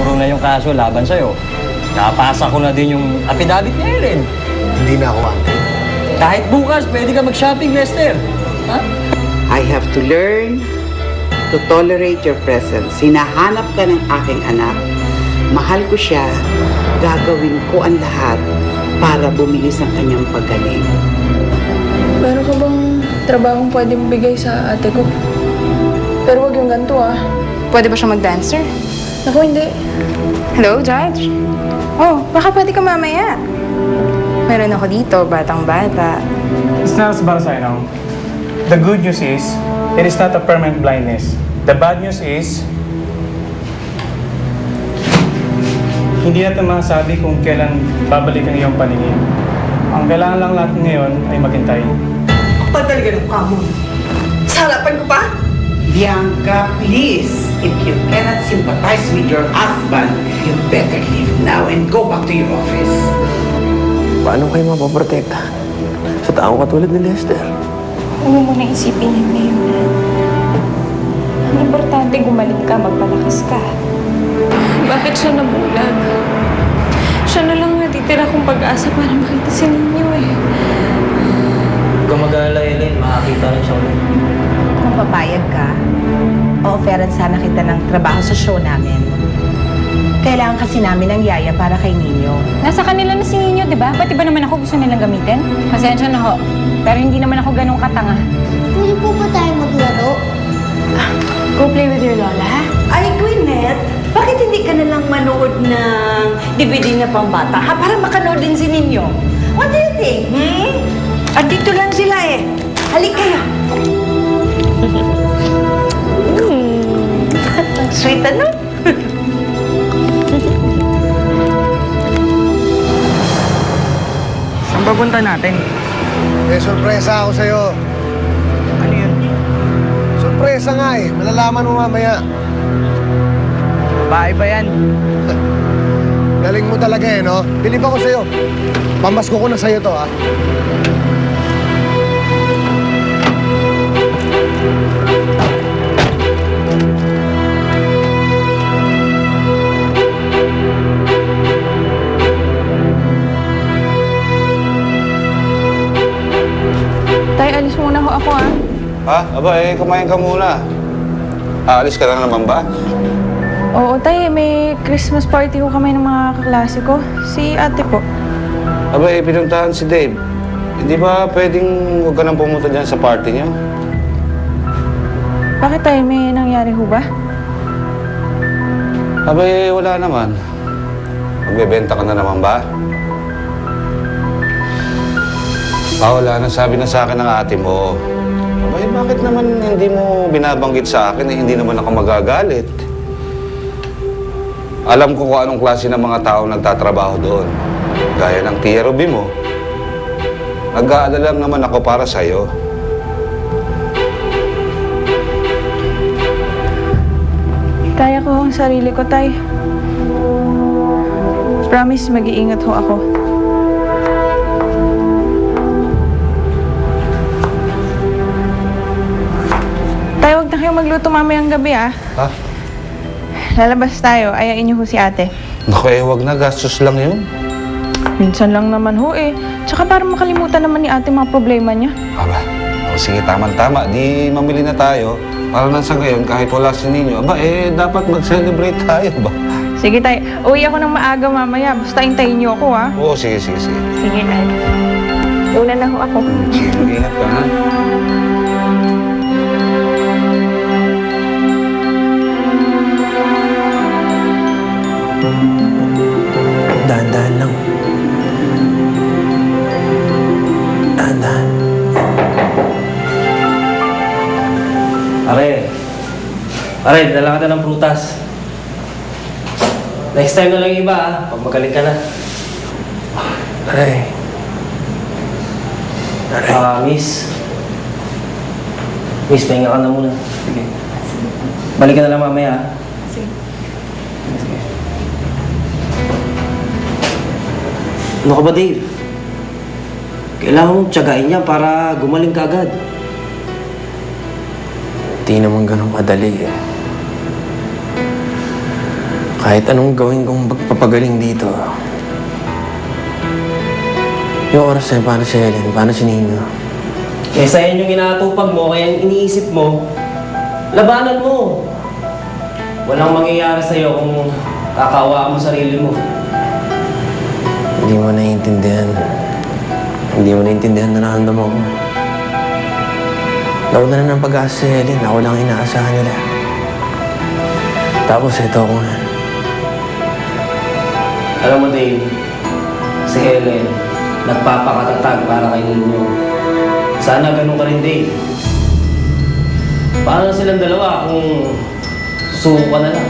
Durong na yung kaso laban sa'yo. Napasa ko na din yung affidavit ni Ellen. Hindi na ako antay. Kahit bukas, pwede ka mag-shopping, Lester. Ha? I have to learn to tolerate your presence. Hinahanap ka ng aking anak. Mahal ko siya. Gagawin ko ang lahat para bumilis ang kanyang paggaling. Meron ka bang trabahong pwede mabigay sa ate ko? Pero wag yung ganito ah. Pwede ba siya mag-dancer? Naku, hindi. Hello, Judge? Oh, baka pwede ka mamaya. Meron ako dito, batang-bata. It's not as bad as I know. The good news is, it is not a permanent blindness. The bad news is, hindi natin masabi kung kailan babalik ang iyong paningin. Ang kailangan lang natin ngayon ay maghintay. Kapal talaga ng mukha mo. Sa harapan ko pa? Bianca, please, if you cannot sympathize with your husband, you better leave now and go back to your office. Paano kayo mapaprotekta sa taong katulad ni Lester? Huwag mo muna isipin yun ngayon. Ang importante, gumaling ka, magpalakas ka. Bakit siya nabulag? Siya na lang natitira kong pag-asa para makita si Ninyo eh. Huwag ka mag-alala, Ellen. Makakita rin siya ulit. Kung papayag ka, offeran sana kita ng trabaho sa show namin. Kailangan kasi namin ng yaya para kay Ninyo. Nasa kanila na si Ninyo, di ba? Ba't iba naman ako gusto nilang gamitin? Pasensya na ho. Pero hindi naman ako ganun katanga. Pwede po ba tayo maglaro? Go play with your lola, ha? Ay, Gwyneth, bakit hindi ka na lang manood ng DVD na pambata, ha? Para makanood din si Ninyo. What do you think, At dito lang sila eh. Halik kayo. Sweet ano? Saan papunta natin? May sorpresa ako sa'yo. Ano yun? Sorpresa nga eh. Malalaman mo mamaya. Bahay ba yan? Galing mo talaga eh, no? Bilib ako sa'yo. Pamasko ko na sa'yo to, ha? Tay, alis muna ho ako ah. Ha? Aba, kumain ka muna. Aalis ka lang naman ba? Oo, tay, may Christmas party ko kami ng mga kaklase ko. Si ate po. Aba, pinuntahan si Dave. Hindi ba pwedeng huwag ka nang pumunta dyan sa party niyo? Bakit tay, may nangyari ho ba? Aba, wala naman. Magbebenta ka na naman ba? Wala na. Sabi na sa akin ng ate mo. Aba, bakit naman hindi mo binabanggit sa akin eh, hindi naman ako magagalit? Alam ko kung anong klase ng mga tao nagtatrabaho doon. Gaya ng Tia Ruby mo. Nag-aalala naman ako para sa'yo. Kaya ko ang sarili ko, tay. Promise, mag-iingat ho ako. Tay, huwag na kayong magluto mamayang gabi, ah. Ha? Lalabas tayo. Ayain niyo ho si ate. Naku, wag na. Gastos lang yun. Minsan lang naman ho, eh. Tsaka para makalimutan naman ni ate mga problema niya. Aba, sige, tama-tama. Di mamili na tayo. Para lang sa ngayon, kahit wala si Ninyo, aba, dapat mag-celebrate tayo ba? Sige, tay. Uwi ako ng maaga mamaya. Basta hintayin niyo ako, ah. Oo, sige. Sige, tay. Una na ho ako. Sige, ingat ka, ha? Dahan-dahan lang. Dahan-dahan. Are, dala ka na ng prutas. Next time na lang iba, ha? Pag magaling ka na. Aray. Miss. Miss, pahinga ka na muna. Sige. Balik ka na lang mamaya, ha? Sige. Ano ka ba, Dave? Kailangan mong tiyagain niya para gumaling ka agad. Di naman ganun kadali eh. Kahit anong gawin kong pagpapagaling dito, yung oras na yun, paano si Helen, paano si Nino? Kesa yan yung inaatupag mo, kaya yung iniisip mo, labanan mo. Walang mangyayari sa'yo kung kakaawa mo sarili mo. Hindi mo naiintindihan. Hindi mo naiintindihan na nararamdaman ko. Nauna na ng pag-asa si Helen. Ako lang inaasahan nila. Tapos ito ako nga. Alam mo, Dave, si Helen, nagpapakatatag para kay Nino. Sana ganun ka rin, Dave. Paano silang dalawa kung susuko ka na lang?